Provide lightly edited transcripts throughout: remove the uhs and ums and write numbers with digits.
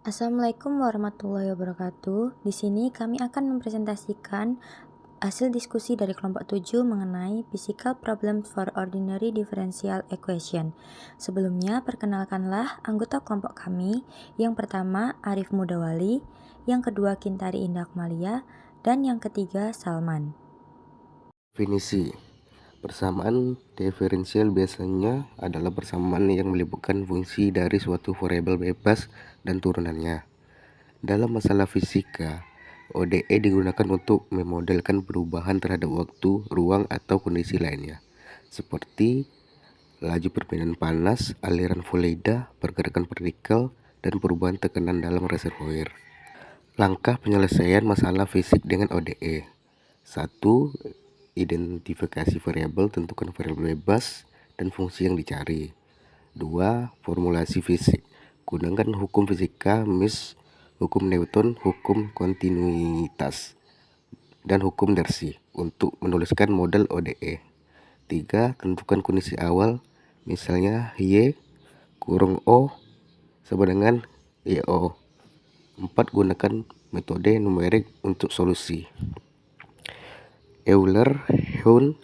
Assalamualaikum warahmatullahi wabarakatuh. Di sini kami akan mempresentasikan hasil diskusi dari kelompok 7 mengenai Physical Problems for Ordinary Differential Equation. Sebelumnya, perkenalkanlah anggota kelompok kami. Yang pertama, Arif Mudawali, yang kedua, Kintari Indah Malia, dan yang ketiga, Salman. Definisi persamaan diferensial biasanya adalah persamaan yang melibatkan fungsi dari suatu variabel bebas dan turunannya. Dalam masalah fisika, ODE digunakan untuk memodelkan perubahan terhadap waktu, ruang, atau kondisi lainnya, seperti laju perpindahan panas, aliran fluida, pergerakan partikel, dan perubahan tekanan dalam reservoir. Langkah penyelesaian masalah fisik dengan ODE. 1. Identifikasi variabel, tentukan variabel bebas dan fungsi yang dicari. 2. Formulasi fisik. Gunakan hukum fisika, hukum Newton, hukum kontinuitas, dan hukum Darcy untuk menuliskan model ODE. 3. Tentukan kondisi awal, misalnya Y kurung O sama dengan YO. 4. Gunakan metode numerik untuk solusi. Euler, Heun,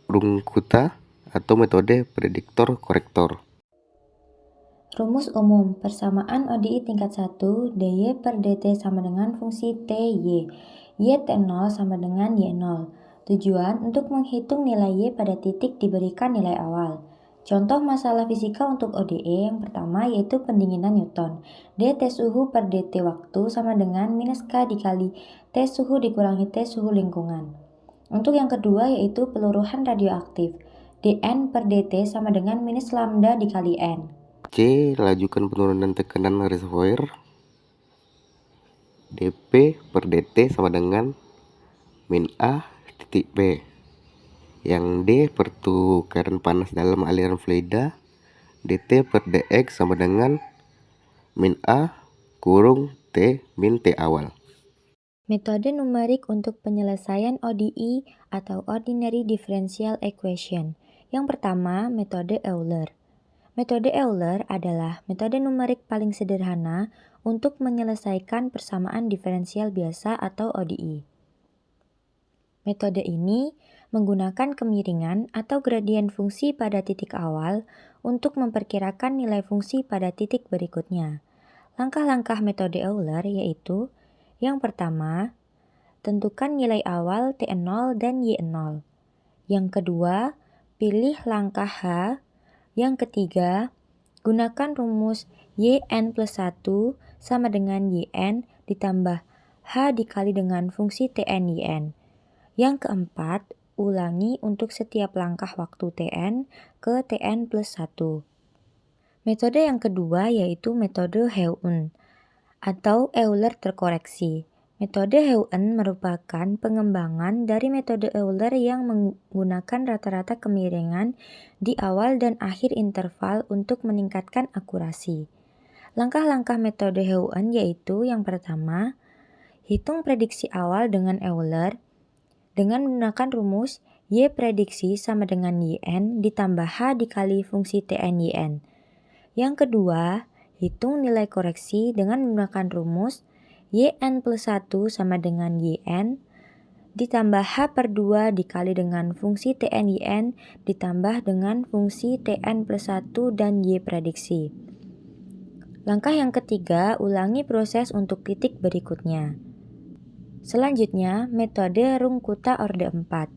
Runge-Kutta, atau metode prediktor korektor. Rumus umum, persamaan ODI tingkat 1, dy per dt sama dengan fungsi ty. Y T0 sama dengan Y0. Tujuan untuk menghitung nilai Y pada titik diberikan nilai awal. Contoh masalah fisika untuk ODE yang pertama yaitu pendinginan Newton. dt suhu per dt waktu sama dengan minus K dikali T suhu dikurangi T suhu lingkungan. Untuk yang kedua yaitu peluruhan radioaktif. dN per dt sama dengan minus lambda dikali N. C. Lajukan penurunan tekanan reservoir. dP per dt sama dengan min A titik B. Yang D pertukaran panas dalam aliran fluida. dt per dx sama dengan min A kurung T min T awal. Metode numerik untuk penyelesaian ODE atau Ordinary Differential Equation. Yang pertama, metode Euler. Metode Euler adalah metode numerik paling sederhana untuk menyelesaikan persamaan diferensial biasa atau ODE. Metode ini menggunakan kemiringan atau gradien fungsi pada titik awal untuk memperkirakan nilai fungsi pada titik berikutnya. Langkah-langkah metode Euler yaitu yang pertama, tentukan nilai awal T0 dan Y0. Yang kedua, pilih langkah H. Yang ketiga, gunakan rumus YN plus 1 sama dengan YN ditambah H dikali dengan fungsi TN YN. Yang keempat, ulangi untuk setiap langkah waktu Tn ke Tn plus 1. Metode yang kedua yaitu metode Heun atau Euler terkoreksi. Metode Heun merupakan pengembangan dari metode Euler yang menggunakan rata-rata kemiringan di awal dan akhir interval untuk meningkatkan akurasi. Langkah-langkah metode Heun yaitu yang pertama, hitung prediksi awal dengan Euler dengan menggunakan rumus Y prediksi sama dengan YN ditambah H dikali fungsi TN YN. Yang kedua, hitung nilai koreksi dengan menggunakan rumus YN plus 1 sama dengan YN ditambah H per 2 dikali dengan fungsi TN YN ditambah dengan fungsi TN plus 1 dan Y prediksi. Langkah yang ketiga, ulangi proses untuk titik berikutnya. Selanjutnya, metode Runge-Kutta orde 4.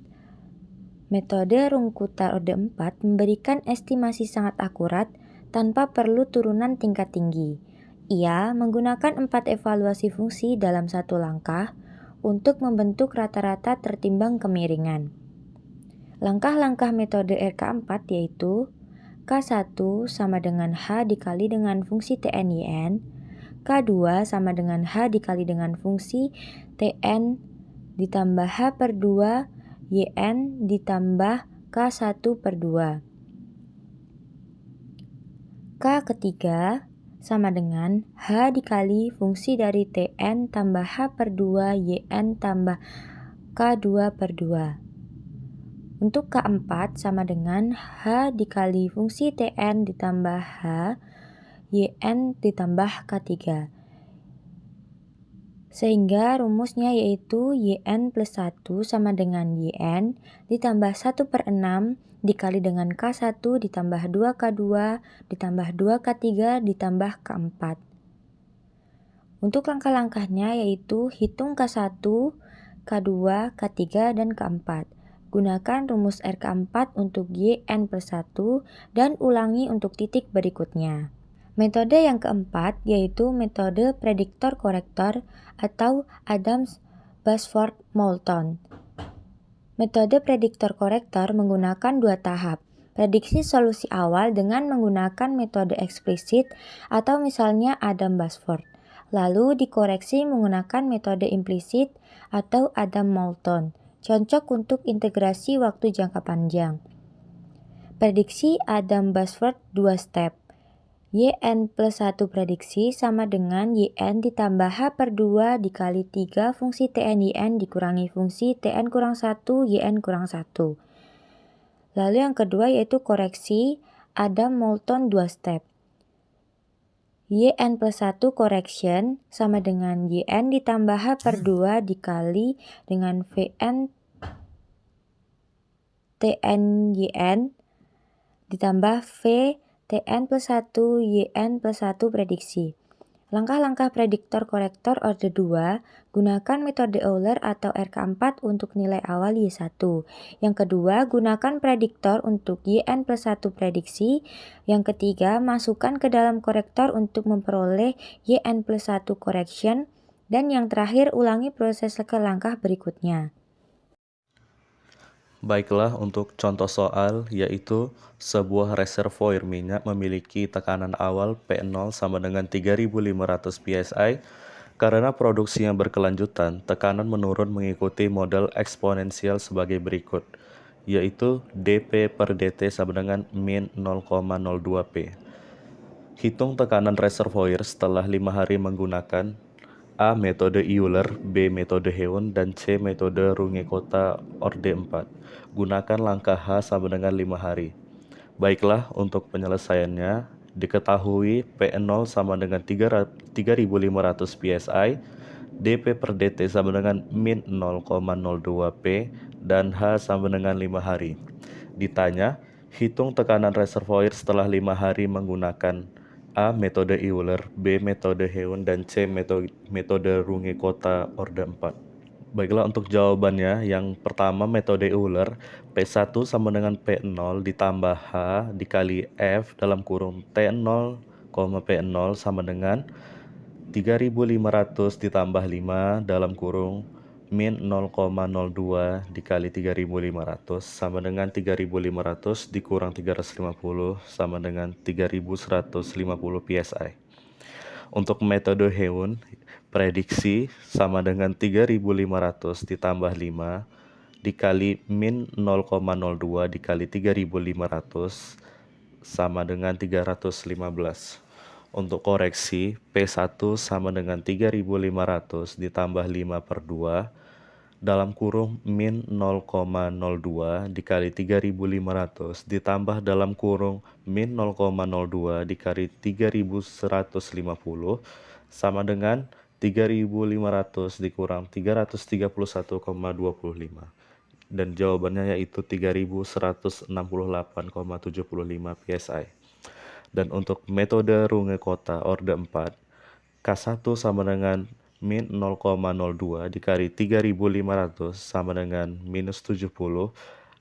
Metode Runge-Kutta orde 4 memberikan estimasi sangat akurat tanpa perlu turunan tingkat tinggi. Ia menggunakan 4 evaluasi fungsi dalam satu langkah untuk membentuk rata-rata tertimbang kemiringan. Langkah-langkah metode RK4 yaitu K1 sama dengan H dikali dengan fungsi TN-YN, K2 sama dengan H dikali dengan fungsi TN ditambah H per 2 YN ditambah K1 per 2. K ketiga sama dengan H dikali fungsi dari Tn tambah H per 2 YN tambah K2 per 2. Untuk K4 sama dengan H dikali fungsi Tn ditambah H YN ditambah K3. Sehingga rumusnya yaitu YN plus 1 sama dengan YN ditambah 1/6 dikali dengan K1 ditambah 2K2 ditambah 2K3 ditambah K4. Untuk langkah-langkahnya yaitu hitung K1, K2, K3, dan K4. Gunakan rumus RK4 untuk YN plus 1 dan ulangi untuk titik berikutnya. Metode yang keempat yaitu metode prediktor korektor atau Adams-Basford-Moulton. Metode prediktor korektor menggunakan dua tahap. Prediksi solusi awal dengan menggunakan metode eksplisit atau misalnya Adam-Basford. Lalu dikoreksi menggunakan metode implisit atau Adam-Moulton. Cocok untuk integrasi waktu jangka panjang. Prediksi Adam-Basford 2 step. YN plus 1 prediksi sama dengan YN ditambah H/2 dikali 3 fungsi TN YN dikurangi fungsi TN kurang 1 YN kurang 1. Lalu yang kedua yaitu koreksi Adam-Moulton 2 step. YN plus 1 correction sama dengan YN ditambah H/2 dikali dengan VN TN YN ditambah V TN plus 1 YN plus 1 prediksi. Langkah-langkah prediktor korektor orde 2, gunakan metode Euler atau RK4 untuk nilai awal Y1. Yang kedua, gunakan prediktor untuk YN plus 1 prediksi. Yang ketiga, masukkan ke dalam korektor untuk memperoleh YN plus 1 correction. Dan yang terakhir, ulangi proses ke langkah berikutnya. Baiklah, untuk contoh soal yaitu sebuah reservoir minyak memiliki tekanan awal P0 sama dengan 3500 psi. Karena produksinya berkelanjutan, tekanan menurun mengikuti model eksponensial sebagai berikut, yaitu dP per dt sama dengan min 0,02 P. Hitung tekanan reservoir setelah 5 hari menggunakan A. Metode Euler, B. Metode Heun, dan C. Metode Runge-Kota orde 4. Gunakan langkah H sama dengan 5 hari. Baiklah, untuk penyelesaiannya, diketahui P0 sama dengan 3500 psi, dP per dt sama dengan min 0,02 P, dan H sama dengan 5 hari. Ditanya, hitung tekanan reservoir setelah 5 hari menggunakan A. Metode Euler, B. Metode Heun, dan C. Metode Runge-Kota orde 4. Baiklah, untuk jawabannya, yang pertama metode Euler, P1 sama dengan P0 ditambah H dikali F dalam kurung T0, P0 sama dengan 3500 ditambah 5 dalam kurung min 0,02 dikali 3500 sama dengan 3500 dikurang 350 sama dengan 3150 psi. Untuk metode Heun, prediksi sama dengan 3500 ditambah 5 dikali min 0,02 dikali 3500 sama dengan 315. Untuk koreksi, P1 sama dengan 3500 ditambah 5/2 dalam kurung min 0,02 dikali 3500 ditambah dalam kurung min 0,02 dikali 3150 sama dengan 3500 dikurang 331,25, dan jawabannya yaitu 3168,75 psi. Dan untuk metode Runge-Kota orde 4, K1 sama dengan min 0,02 dikali 3500 sama dengan minus 70,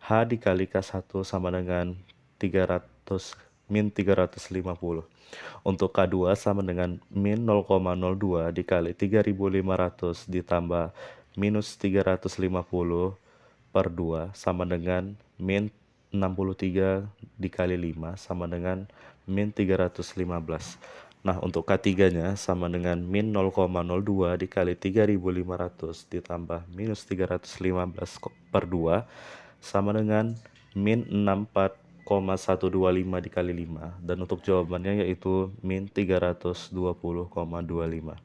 H dikali K1 sama dengan 300 min 350. Untuk K2 sama dengan min 0,02 dikali 3500 ditambah minus 350 per 2 sama dengan min 63 dikali 5 sama dengan min 315. Nah, untuk K3-nya sama dengan min 0,02 dikali 3500 ditambah minus 315 per 2 sama dengan min 64,125 dikali 5. Dan untuk jawabannya yaitu min 320,25.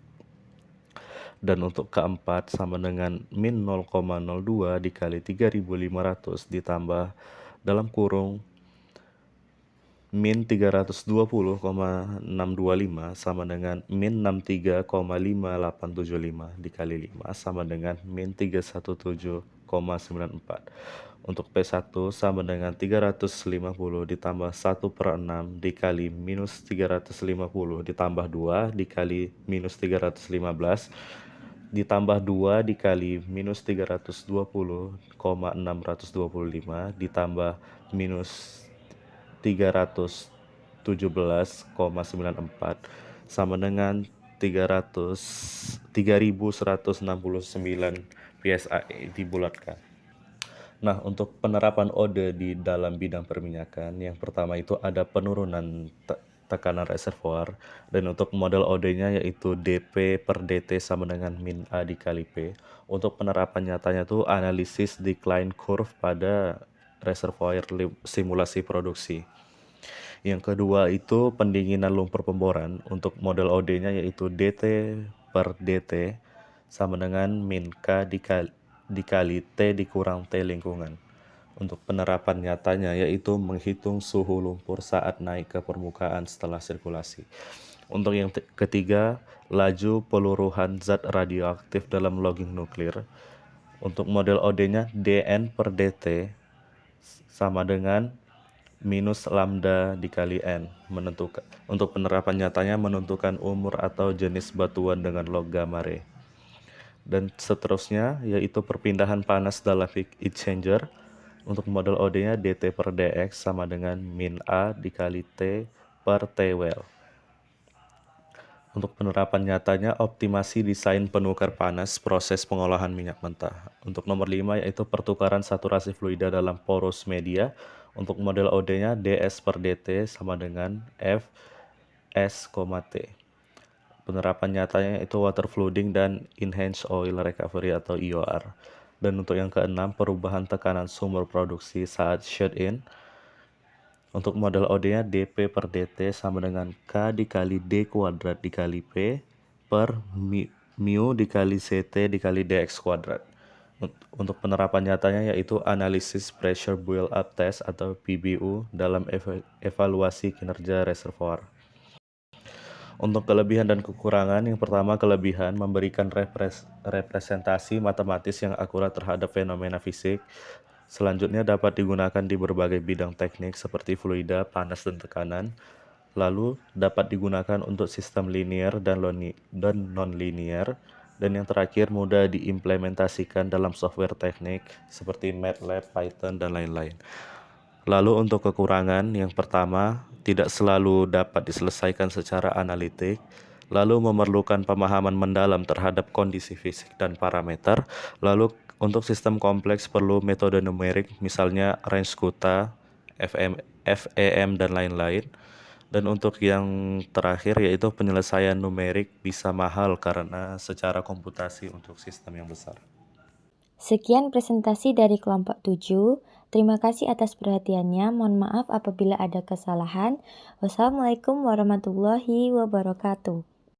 Dan untuk keempat sama dengan min 0,02 dikali 3500 ditambah dalam kurung min 320,625 sama dengan min 63,5875 dikali 5 sama dengan min 317,94. Untuk P1 sama dengan 350 ditambah 1/6 dikali minus 350 ditambah 2 dikali minus 315 ditambah 2 dikali minus 320,625 ditambah minus 317,94 sama dengan 3169 PSI dibulatkan. Nah, untuk penerapan ODE di dalam bidang perminyakan, yang pertama itu ada penurunan tekanan reservoir, dan untuk model OD-nya yaitu DP per DT sama dengan min A dikali P. Untuk penerapan nyatanya itu analisis decline curve pada reservoir simulasi produksi. Yang kedua itu pendinginan lumpur pemboran. Untuk model OD-nya yaitu DT per DT sama dengan min K dikali T dikurang T lingkungan. Untuk penerapan nyatanya yaitu menghitung suhu lumpur saat naik ke permukaan setelah sirkulasi. Untuk yang ketiga, laju peluruhan zat radioaktif dalam logging nuklir. Untuk model OD-nya DN per DT sama dengan minus lambda dikali N. Untuk penerapan nyatanya menentukan umur atau jenis batuan dengan log gamma ray. Dan seterusnya yaitu perpindahan panas dalam heat exchanger. Untuk model OD-nya DT per DX sama dengan min A dikali T per T well. Untuk penerapan nyatanya optimasi desain penukar panas proses pengolahan minyak mentah. Untuk nomor 5 yaitu pertukaran saturasi fluida dalam porous media. Untuk model OD-nya DS per DT sama dengan F S, T. Penerapan nyatanya itu water flooding dan enhanced oil recovery atau EOR. Dan untuk yang keenam, perubahan tekanan sumber produksi saat shut-in. Untuk model OD-nya DP per DT sama dengan K dikali D kuadrat dikali P per mu dikali CT dikali DX kuadrat. Untuk penerapan nyatanya yaitu analisis pressure build up test atau PBU dalam evaluasi kinerja reservoir. Untuk kelebihan dan kekurangan, yang pertama kelebihan memberikan representasi matematis yang akurat terhadap fenomena fisik. Selanjutnya dapat digunakan di berbagai bidang teknik seperti fluida, panas, dan tekanan. Lalu dapat digunakan untuk sistem linear dan non-linear. Dan yang terakhir mudah diimplementasikan dalam software teknik seperti MATLAB, Python, dan lain-lain. Lalu untuk kekurangan, yang pertama, tidak selalu dapat diselesaikan secara analitik, lalu memerlukan pemahaman mendalam terhadap kondisi fisik dan parameter, lalu untuk sistem kompleks perlu metode numerik, misalnya range quota, FEM, dan lain-lain. Dan untuk yang terakhir yaitu penyelesaian numerik bisa mahal karena secara komputasi untuk sistem yang besar. Sekian presentasi dari kelompok 7. Terima kasih atas perhatiannya. Mohon maaf apabila ada kesalahan. Wassalamualaikum warahmatullahi wabarakatuh.